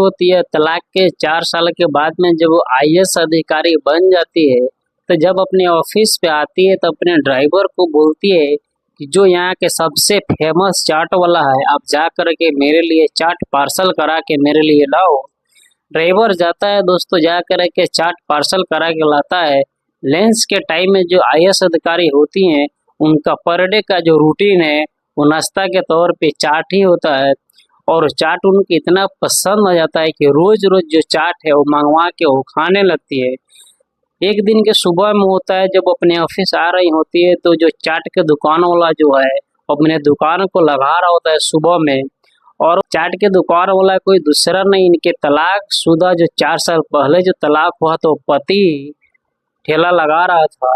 होती है तलाक के 4 साल के बाद में जब वो आईएएस अधिकारी बन जाती है, तो जब अपने ऑफिस पे आती है तो अपने ड्राइवर को बोलती है कि जो यहाँ के सबसे फेमस चाट वाला है, आप जा कर के मेरे लिए चाट पार्सल करा के मेरे लिए लाओ। ड्राइवर जाता है दोस्तों, जा कर के चाट पार्सल करा के लाता है। लंच के टाइम में जो आईएएस अधिकारी होती हैं, उनका पर डे का जो रूटीन है वो नाश्ता के तौर पे चाट ही होता है। और चाट उनको इतना पसंद आ जाता है कि रोज रोज जो चाट है वो मंगवा के वो खाने लगती है। एक दिन के सुबह में होता है, जब अपने ऑफिस आ रही होती है तो जो चाट के दुकान वाला जो है अपने दुकान को लगा रहा होता है सुबह में। और चाट के दुकान वाला कोई दूसरा नहीं, इनके तलाक शुदा जो 4 साल पहले जो तलाक हुआ तो पति ठेला लगा रहा था।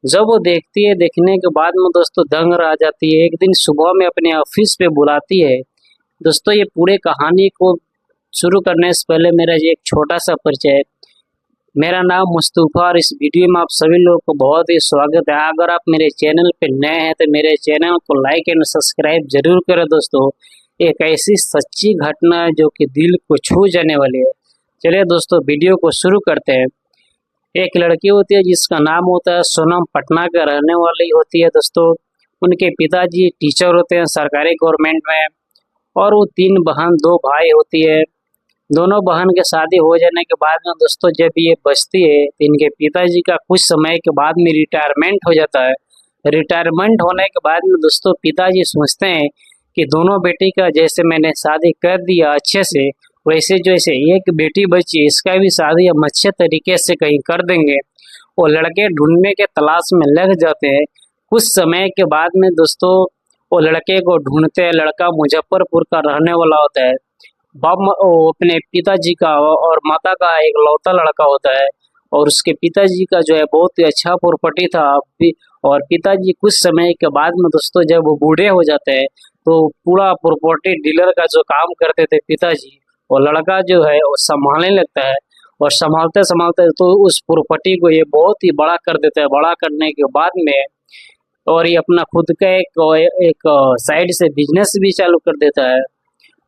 जब वो देखती है, देखने के बाद में दोस्तों दंग रह जाती है। एक दिन सुबह में अपने ऑफिस पे बुलाती है। दोस्तों ये पूरे कहानी को शुरू करने से पहले मेरा ये एक छोटा सा परिचय। मेरा नाम मुस्तफ़ा और इस वीडियो में आप सभी लोगों को बहुत ही स्वागत है। अगर आप मेरे चैनल पे नए हैं तो मेरे चैनल को लाइक एंड सब्सक्राइब जरूर करें दोस्तों। एक ऐसी सच्ची घटना है जो कि दिल को छू जाने वाली है। चलिए दोस्तों वीडियो को शुरू करते हैं। एक लड़की होती है जिसका नाम होता है सोनम, पटना का रहने वाली होती है दोस्तों। उनके पिताजी टीचर होते हैं सरकारी गवर्नमेंट में, और वो 3 बहन 2 भाई होती है। दोनों बहन के शादी हो जाने के बाद में दोस्तों जब ये बचती है तो इनके पिताजी का कुछ समय के बाद में रिटायरमेंट हो जाता है। रिटायरमेंट होने के बाद में दोस्तों पिताजी सोचते हैं कि दोनों बेटी का जैसे मैंने शादी कर दिया अच्छे से, वैसे जैसे एक बेटी बची इसका भी शादी हम अच्छे तरीके से कहीं कर देंगे। वो लड़के ढूंढने के तलाश में लग जाते हैं। कुछ समय के बाद में दोस्तों वो लड़के को ढूंढते हैं। लड़का मुजफ्फरपुर का रहने वाला होता है। वो अपने पिताजी का और माता का एक लौता लड़का होता है, और उसके पिताजी का जो है बहुत ही अच्छा प्रॉपर्टी था अभी। और पिताजी कुछ समय के बाद में दोस्तों जब वो बूढ़े हो जाते हैं तो पूरा प्रॉपर्टी डीलर का जो काम करते थे पिताजी, वो लड़का जो है वो संभालने लगता है। और संभालते संभालते तो उस प्रॉपर्टी को ये बहुत ही बड़ा कर देता है। बड़ा करने के बाद में और ये अपना खुद का एक साइड से बिजनेस भी चालू कर देता है,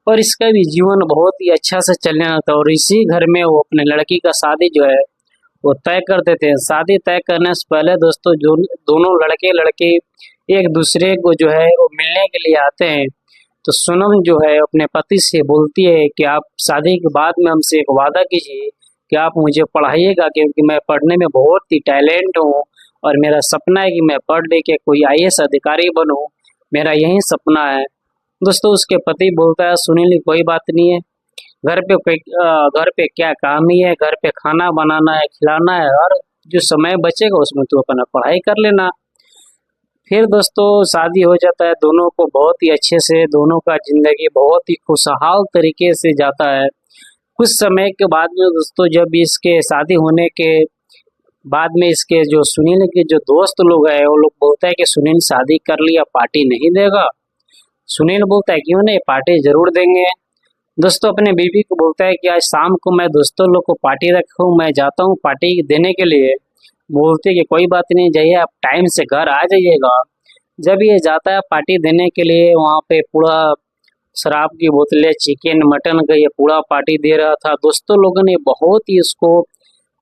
और इसका भी जीवन बहुत ही अच्छा से चलने लगता है। और इसी घर में वो अपने लड़की का शादी जो है वो तय कर देते हैं। शादी तय करने से पहले दोस्तों जो दोनों लड़के लड़की एक दूसरे को जो है वो मिलने के लिए आते हैं। तो सोनम जो है अपने पति से बोलती है कि आप शादी के बाद में हमसे एक वादा कीजिए कि आप मुझे पढ़ाइएगा, क्योंकि मैं पढ़ने में बहुत ही टैलेंट हूँ और मेरा सपना है कि मैं पढ़ लिख के कोई आईएएस अधिकारी बनूं। मेरा यही सपना है। दोस्तों उसके पति बोलता है सुनील कोई बात नहीं है, घर पे क्या काम ही है, घर पे खाना बनाना है, खिलाना है, और जो समय बचेगा उसमें तू अपना पढ़ाई कर लेना। फिर दोस्तों शादी हो जाता है दोनों को बहुत ही अच्छे से। दोनों का जिंदगी बहुत ही खुशहाल तरीके से जाता है। कुछ समय के बाद में दोस्तों जब इसके शादी होने के बाद में इसके जो सुनील के जो दोस्त लोग हैं वो लोग बोलता है कि सुनील शादी कर लिया, पार्टी नहीं देगा। सुनील बोलता है क्यों नहीं, पार्टी जरूर देंगे। दोस्तों अपने बीवी को बोलता है कि आज शाम को मैं दोस्तों लोग को पार्टी रखूँ, मैं जाता हूँ पार्टी देने के लिए। बोलते कि कोई बात नहीं, जाइए आप टाइम से घर आ जाइएगा। जब ये जाता है पार्टी देने के लिए, वहाँ पे पूरा शराब की बोतलें, चिकन मटन का ये पूरा पार्टी दे रहा था। दोस्तों लोगों ने बहुत ही उसको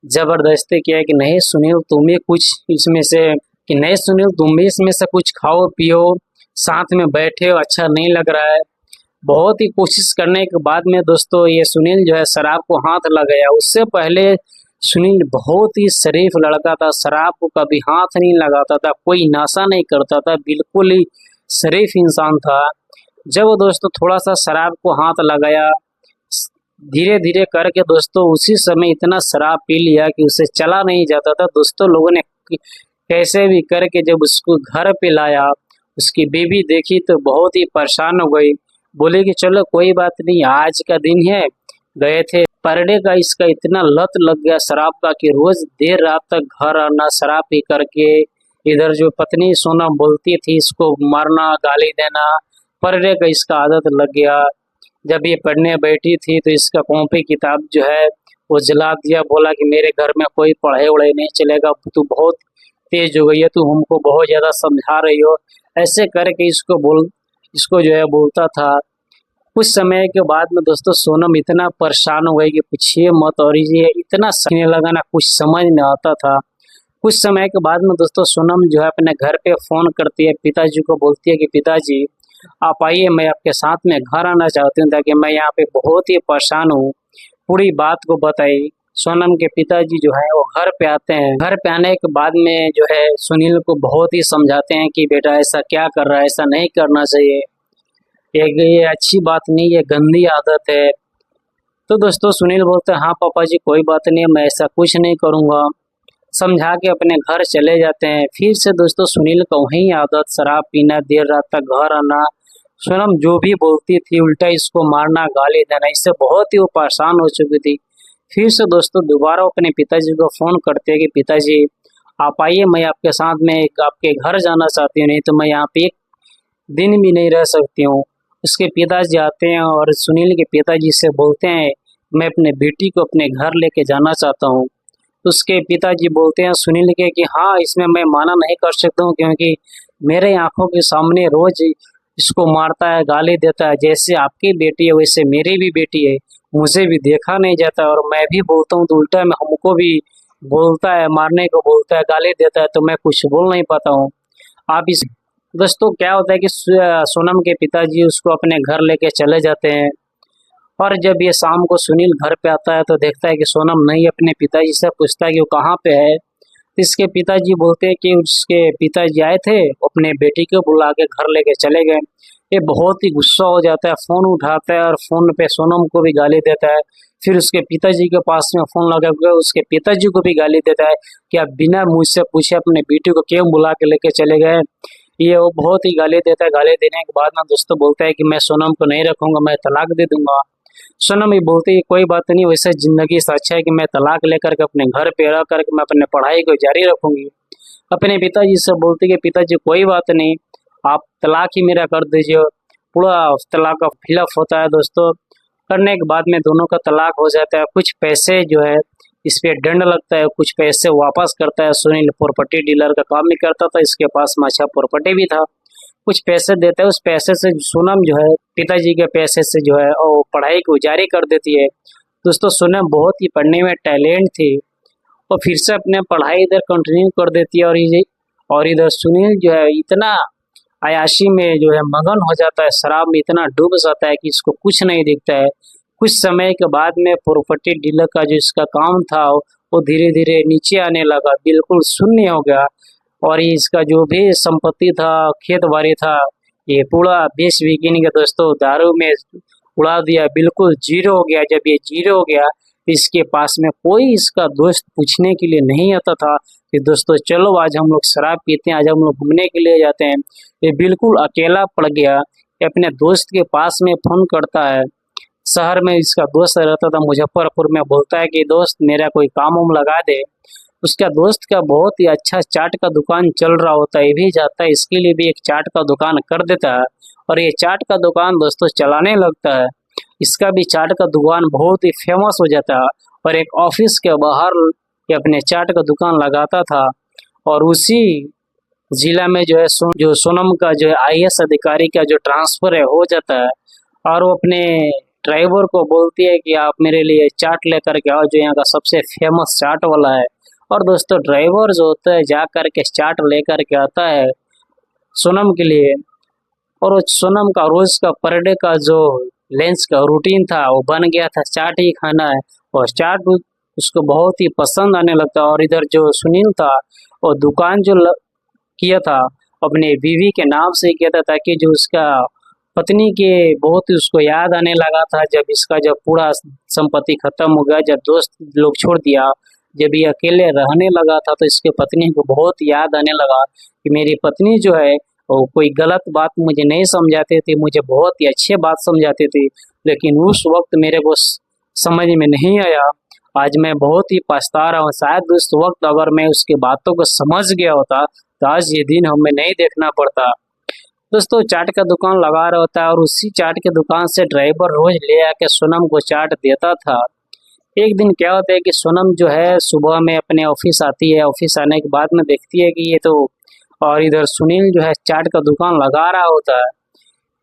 जबरदस्ती किया कि नहीं सुनील तुम भी कुछ इसमें से, कि नहीं सुनील तुम भी इसमें से कुछ खाओ पियो, साथ में बैठे हो, अच्छा नहीं लग रहा है। बहुत ही कोशिश करने के बाद में दोस्तों ये सुनील जो है शराब को हाथ लगाया। उससे पहले सुनील बहुत ही शरीफ लड़का था, शराब को कभी हाथ नहीं लगाता था, कोई नशा नहीं करता था, बिल्कुल ही शरीफ इंसान था। जब दोस्तों थोड़ा सा शराब को हाथ लगाया, धीरे धीरे करके दोस्तों उसी समय इतना शराब पी लिया कि उसे चला नहीं जाता था। दोस्तों लोगों ने कैसे भी करके जब उसको घर पे लाया, उसकी बीवी देखी तो बहुत ही परेशान हो गई। बोले कि चलो कोई बात नहीं, आज का दिन है, गए थे पर डे का इसका इतना लत लग गया शराब का कि रोज देर रात तक घर आना शराब पी करके। इधर जो पत्नी सोनम बोलती थी इसको मारना गाली देना, पर डे का इसका आदत लग गया। जब ये पढ़ने बैठी थी तो इसका कॉपी किताब जो है वो जला दिया। बोला कि मेरे घर में कोई पढ़ाई वढ़ाई नहीं चलेगा, तू बहुत तेज हो गई है, तू हमको बहुत ज़्यादा समझा रही हो। ऐसे करके इसको जो है बोलता था। कुछ समय के बाद में दोस्तों सोनम इतना परेशान हो गई कि पूछिए मत, और ये इतना सहने लगा ना, कुछ समझ में आता था। कुछ समय के बाद में दोस्तों सोनम जो है अपने घर पे फोन करती है, पिताजी को बोलती है कि पिताजी आप आइए, मैं आपके साथ में घर आना चाहती हूँ, ताकि मैं यहाँ पे बहुत ही परेशान हूँ। पूरी बात को बताई। सोनम के पिताजी जो है वो घर पे आते हैं। घर पे आने के बाद में जो है सुनील को बहुत ही समझाते हैं कि बेटा ऐसा क्या कर रहा है, ऐसा नहीं करना चाहिए, ये अच्छी बात नहीं, ये गंदी आदत है। तो दोस्तों सुनील बोलते हैं हाँ पापा जी कोई बात नहीं, मैं ऐसा कुछ नहीं करूँगा। समझा के अपने घर चले जाते हैं। फिर से दोस्तों सुनील का वही आदत, शराब पीना, देर रात तक घर आना, सोनम जो भी बोलती थी उल्टा इसको मारना, गाली देना, इससे बहुत ही वो परेशान हो चुकी थी। फिर से दोस्तों दोबारा अपने पिताजी को फोन करते हैं कि पिताजी आप आइए, मैं आपके साथ में आपके घर जाना चाहती हूँ, नहीं तो मैं यहाँ पे एक दिन भी नहीं रह सकती हूँ। उसके पिताजी आते हैं और सुनील के पिताजी से बोलते हैं मैं अपने बेटी को अपने घर लेके जाना चाहता हूँ। उसके पिताजी बोलते हैं सुनील के कि हाँ इसमें मैं माना नहीं कर सकता हूँ, क्योंकि मेरे आंखों के सामने रोज इसको मारता है, गाली देता है, जैसे आपकी बेटी है वैसे मेरी भी बेटी है, मुझे भी देखा नहीं जाता, और मैं भी बोलता हूँ तो उल्टा में हमको भी बोलता है, मारने को बोलता है, गाली देता है, तो मैं कुछ बोल नहीं पाता हूँ। आप इस दोस्तों क्या होता है कि सोनम के पिताजी उसको अपने घर लेके चले जाते हैं, और जब ये शाम को सुनील घर पे आता है तो देखता है कि सोनम नहीं, अपने पिताजी से पूछता है कि वो कहाँ पे है। इसके पिताजी बोलते हैं कि उसके पिताजी आए थे, अपने बेटी को बुला के घर लेके चले गए। ये बहुत ही गुस्सा हो जाता है, फोन उठाता है और फोन पे सोनम को भी गाली देता है। फिर उसके पिताजी के पास में फोन लगा हुआ है, उसके पिताजी को भी गाली देता है कि आप बिना मुझसे पूछे अपने बेटी को क्यों बुला के लेके चले गए। ये वो बहुत ही गाली देता है। गाली देने के बाद ना दोस्तों बोलता है कि मैं सोनम को नहीं रखूंगा, मैं तलाक दे दूंगा। सोनम ये बोलती है कोई बात नहीं, वैसे जिंदगी से अच्छा है कि मैं तलाक लेकर के अपने घर पे रह करके मैं अपने पढ़ाई को जारी रखूंगी। अपने पिताजी से बोलती है पिताजी कोई बात नहीं, आप तलाक ही मेरा कर दीजिए। पूरा तलाक का फिलअप होता है दोस्तों। करने के बाद में दोनों का तलाक हो जाता है। कुछ पैसे जो है इस पे दंड लगता है, कुछ पैसे वापस करता है। सुनील प्रॉपर्टी डीलर का काम भी करता था, इसके पास में अच्छा प्रॉपर्टी भी था। कुछ पैसे देता है, उस पैसे से सोनम जो है पिताजी के पैसे से जो है वो पढ़ाई को जारी कर देती है। दोस्तों सोनम बहुत ही पढ़ने में टैलेंट थी, और फिर से अपने पढ़ाई इधर कंटिन्यू कर देती है। और इधर सुनील जो है इतना अयाशी में जो है मगन हो जाता है, शराब में इतना डूब जाता है कि इसको कुछ नहीं दिखता है। कुछ समय के बाद में प्रॉपर्टी डीलर का जो इसका काम था वो धीरे धीरे नीचे आने लगा, बिल्कुल शून्य हो गया। और इसका जो भी संपत्ति था, खेत बाड़ी था, ये पूरा बेच बिकिन के दोस्तों दारू में उड़ा दिया, बिल्कुल जीरो हो गया। जब ये जीरो हो गया इसके पास में कोई इसका दोस्त पूछने के लिए नहीं आता था कि दोस्तों चलो आज हम लोग शराब पीते हैं, आज हम लोग घूमने के लिए जाते हैं। ये बिल्कुल अकेला पड़ गया। ये अपने दोस्त के पास में फोन करता है, शहर में इसका दोस्त रहता था मुजफ्फरपुर में, बोलता है कि दोस्त मेरा कोई काम वाम लगा दे। उसका दोस्त का बहुत ही अच्छा चाट का दुकान चल रहा होता है, ये भी जाता है, इसके लिए भी एक चाट का दुकान कर देता है, और ये चाट का दुकान दोस्तों चलाने लगता है। इसका भी चाट का दुकान बहुत ही फेमस हो जाता है, और एक ऑफिस के बाहर ये अपने चाट का दुकान लगाता था। और उसी जिला में जो है जो सोनम का जो है आईएएस अधिकारी का जो ट्रांसफर है हो जाता है, और वो अपने ड्राइवर को बोलती है कि आप मेरे लिए चाट लेकर के आओ, जो यहाँ का सबसे फेमस चाट वाला है। और दोस्तों ड्राइवर जो होता है जा कर के चाट लेकर के आता है सोनम के लिए, और वो सोनम का रोज का पर डे का जो लंच का रूटीन था वो बन गया था, चाट ही खाना है। और चाट उसको बहुत ही पसंद आने लगता। और इधर जो सुनील था वो दुकान जो किया था अपने बीवी के नाम से किया था, ताकि जो उसका पत्नी के बहुत ही उसको याद आने लगा था। जब पूरा संपत्ति खत्म हो गया, जब दोस्त लोग छोड़ दिया, जब ये अकेले रहने लगा था, तो इसके पत्नी को बहुत याद आने लगा कि मेरी पत्नी जो है वो कोई गलत बात मुझे नहीं समझाते थे, मुझे बहुत ही अच्छे बात समझाते थे, लेकिन उस वक्त मेरे को समझ में नहीं आया। आज मैं बहुत ही पछता रहा हूँ। शायद उस वक्त अगर मैं उसकी बातों को समझ गया होता तो आज ये दिन हमें नहीं देखना पड़ता। दोस्तों चाट का दुकान लगा रहा होता है, और उसी चाट के दुकान से ड्राइवर रोज ले आके सोनम को चाट देता था। एक दिन क्या होता है कि सोनम जो है सुबह में अपने ऑफिस आती है, ऑफिस आने के बाद में देखती है कि ये तो, और इधर सुनील जो है चाट का दुकान लगा रहा होता है।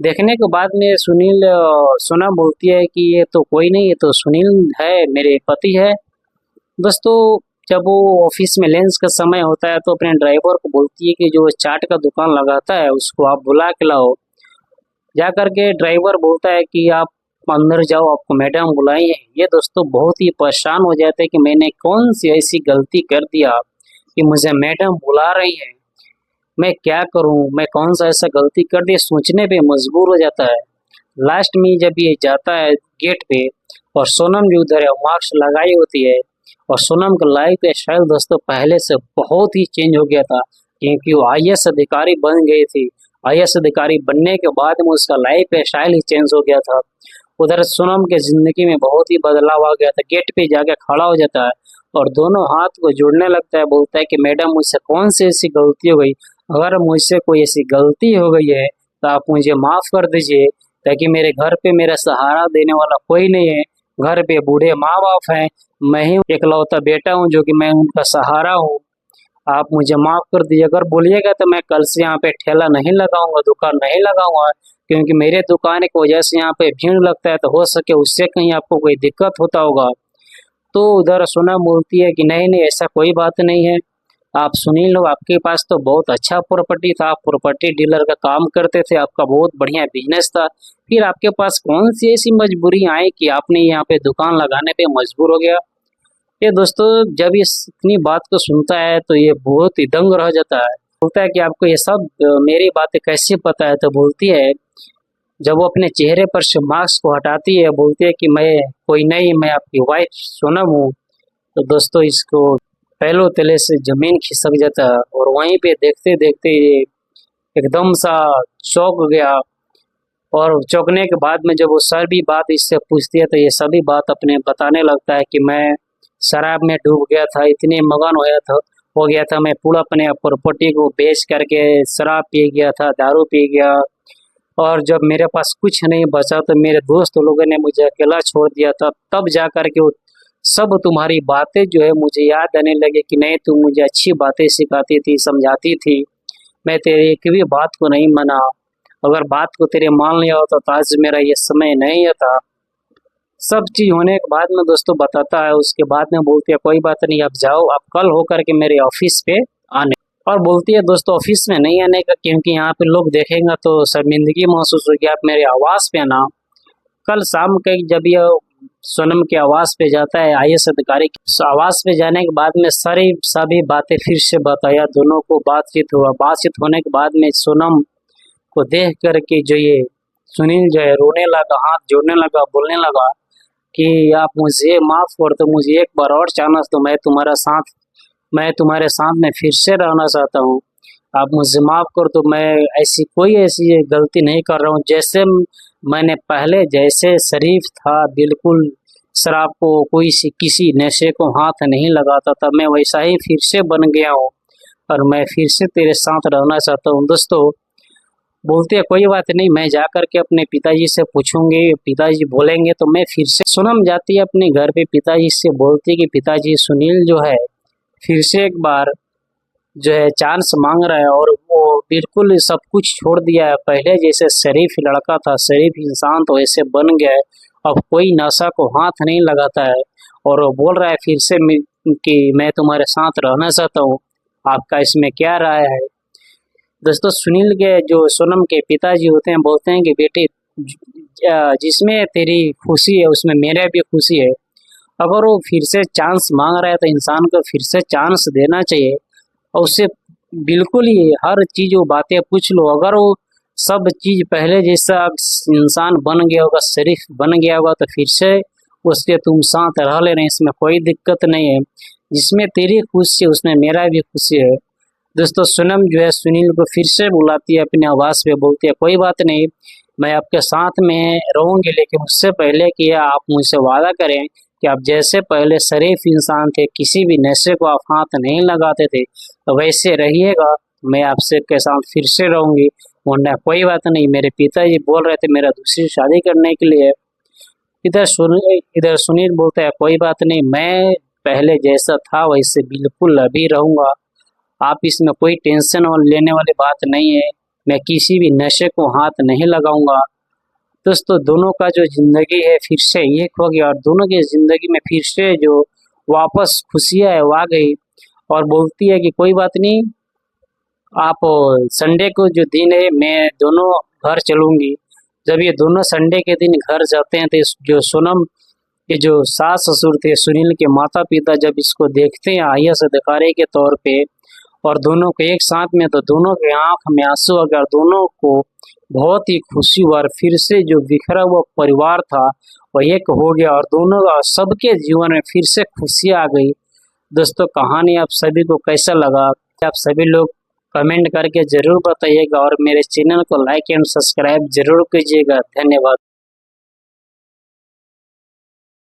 देखने के बाद में सोनम बोलती है कि ये तो कोई नहीं, ये तो सुनील है, मेरे पति है। दोस्तों, जब वो ऑफिस में लंच का समय होता है तो अपने ड्राइवर को बोलती है कि जो चाट का दुकान लगाता है उसको आप बुला के लाओ। जा करके ड्राइवर बोलता है कि आप अंदर जाओ, आपको मैडम बुलाई है। ये दोस्तों बहुत ही परेशान हो जाते हैं कि मैंने कौन सी ऐसी गलती कर दिया कि मुझे मैडम बुला रही है, मैं क्या करूं, मैं कौन सा ऐसा गलती कर दी, सोचने पे मजबूर हो जाता है। लास्ट में जब ये जाता है गेट पे और सोनम जो उधर है मास्क लगाई होती है, और सोनम का लाइफ स्टाइल दोस्तों पहले से बहुत ही चेंज हो गया था, क्योंकि वो आईएएस अधिकारी बन गई थी। आईएएस अधिकारी बनने के बाद में उसका लाइफ स्टाइल ही चेंज हो गया था। उधर सोनम के जिंदगी में बहुत ही बदलाव आ गया था। गेट पे जाके खड़ा हो जाता है और दोनों हाथ को जोड़ने लगता है, बोलता है कि मैडम मुझसे कौन सी ऐसी गलती हो गई, अगर मुझसे कोई ऐसी गलती हो गई है तो आप मुझे माफ कर दीजिए, ताकि मेरे घर पे मेरा सहारा देने वाला कोई नहीं है। घर पे बूढ़े माँ बाप हैं, मैं ही इकलौता बेटा हूँ जो कि मैं उनका सहारा हूँ। आप मुझे माफ कर दीजिए, अगर बोलिएगा तो मैं कल से यहाँ पे ठेला नहीं लगाऊंगा, दुकान नहीं लगाऊंगा, क्योंकि मेरे दुकान की वजह से यहाँ पे भीड़ लगता है, तो हो सके उससे कहीं आपको कोई दिक्कत होता होगा। तो उधर सोनम बोलती है कि नहीं नहीं, ऐसा कोई बात नहीं है। आप सुनील हो, आपके पास तो बहुत अच्छा प्रॉपर्टी था, आप प्रॉपर्टी डीलर का काम करते थे, आपका बहुत बढ़िया बिजनेस था, फिर आपके पास कौन सी ऐसी मजबूरी आई कि आपने यहाँ पे दुकान लगाने पे मजबूर हो गया। ये दोस्तों जब ये इतनी बात को सुनता है तो ये बहुत ही दंग रह जाता है। बोलता है कि आपको ये सब मेरी बातें कैसे पता है, तो बोलती है, जब वो अपने चेहरे पर से मास्क को हटाती है, बोलती है कि मैं कोई नहीं, मैं आपकी वाइफ सोनम हूँ। तो दोस्तों इसको पहले तले से जमीन खिसक जाता है, और वहीं पे देखते देखते ये एकदम सा चौंक गया। और चौंकने के बाद में जब वो सभी बात इससे पूछती है तो ये सभी बात अपने बताने लगता है कि मैं शराब में डूब गया था, इतने मगन हो गया था, मैं पूरा अपने प्रॉपर्टी को बेच करके शराब पी गया था, दारू पी गया, और जब मेरे पास कुछ नहीं बचा तो मेरे दोस्त लोगों ने मुझे अकेला छोड़ दिया था। तब जा कर के वो सब तुम्हारी बातें जो है मुझे याद आने लगे कि नहीं, तुम मुझे अच्छी बातें सिखाती थी, समझाती थी, मैं तेरी एक भी बात को नहीं माना। अगर बात को तेरे मान लिया होता तो आज मेरा ये समय नहीं था। सब चीज होने के बाद में दोस्तों बताता है। उसके बाद में बोलती है कोई बात नहीं, आप जाओ, आप कल होकर के मेरे ऑफिस पे आने। और बोलती है दोस्तों ऑफिस में नहीं आने का, क्योंकि यहाँ पे लोग देखेंगे तो शर्मिंदगी महसूस होगी, आप मेरे आवास पे आना। कल शाम के जब ये सोनम के आवास पे जाता है आईएएस अधिकारी के आवास पे जाने के बाद में सारी सभी बातें फिर से बताया, दोनों को बातचीत हुआ। बातचीत होने के बाद में सोनम को देख करके जो ये सुनील जो है रोने लगा, हाथ जोड़ने लगा, बोलने लगा कि आप मुझे माफ कर दो, मुझे एक बार और चांस दो, मैं तुम्हारे साथ में फिर से रहना चाहता हूँ, आप मुझे माफ कर दो, मैं ऐसी गलती नहीं कर रहा हूँ। जैसे मैंने पहले जैसे शरीफ था, बिल्कुल शराब को किसी नशे को हाथ नहीं लगाता था, मैं वैसा ही फिर से बन गया हूँ, और मैं फिर से तेरे साथ रहना चाहता हूँ। दोस्तों बोलते हैं कोई बात नहीं, मैं जा करके अपने पिताजी से पूछूंगी, पिताजी बोलेंगे तो मैं फिर से। सोनम जाती है अपने घर पे, पिताजी से बोलती है कि पिताजी सुनील जो है फिर से एक बार जो है चांस मांग रहा है, और वो बिल्कुल सब कुछ छोड़ दिया है, पहले जैसे शरीफ लड़का था, शरीफ इंसान तो ऐसे बन गया है, अब कोई नशा को हाथ नहीं लगाता है, और वो बोल रहा है फिर से कि मैं तुम्हारे साथ रहना चाहता हूँ, आपका इसमें क्या राय है। दोस्तों सुनील के जो सोनम के पिताजी होते हैं बोलते हैं कि बेटे जिसमें तेरी खुशी है उसमें मेरा भी खुशी है, अगर वो फिर से चांस मांग रहा है तो इंसान को फिर से चांस देना चाहिए, और उससे बिल्कुल ही हर चीज वो बातें पूछ लो। अगर वो सब चीज पहले जैसा इंसान बन गया होगा, शरीफ बन गया होगा, तो फिर से उसके तुम साथ रह लेना, इसमें कोई दिक्कत नहीं है, जिसमें तेरी खुशी है उसमें मेरा भी खुशी है। दोस्तों सुनम जो है सुनील को फिर से बुलाती है अपने आवास पे, बोलती है कोई बात नहीं, मैं आपके साथ में रहूंगी, लेकिन उससे पहले कि आप मुझसे वादा करें कि आप जैसे पहले शरीफ इंसान थे, किसी भी नशे को आप हाथ नहीं लगाते थे, तो वैसे रहिएगा, मैं आपसे के साथ फिर से रहूंगी। वरना कोई बात नहीं, मेरे पिताजी बोल रहे थे मेरा दूसरी शादी करने के लिए। इधर सुनील बोलता है कोई बात नहीं, मैं पहले जैसा था वैसे बिल्कुल अभी रहूंगा, आप इसमें कोई टेंशन और लेने वाली बात नहीं है। मैं किसी भी नशे को हाथ नहीं लगाऊंगा। दोस्तों दोनों का जो जिंदगी है फिर से एक हो गया और दोनों की जिंदगी में फिर से जो वापस खुशियां है वो आ गई और बोलती है कि कोई बात नहीं, आप संडे को जो दिन है मैं दोनों घर चलूंगी। जब ये दोनों संडे के दिन घर जाते हैं तो जो सोनम के जो सास ससुर थे, सुनील के माता पिता, जब इसको देखते हैं आईएएस अधिकारी के तौर पे और दोनों को एक साथ में, तो दोनों के आंख में आंसू आ गया और दोनों को बहुत ही खुशी हुआ और फिर से जो बिखरा हुआ परिवार था वो एक हो गया और दोनों सबके जीवन में फिर से खुशियाँ आ गई। दोस्तों कहानी आप सभी को कैसा लगा आप सभी लोग कमेंट करके जरूर बताइएगा और मेरे चैनल को लाइक एंड सब्सक्राइब जरूर कीजिएगा। धन्यवाद।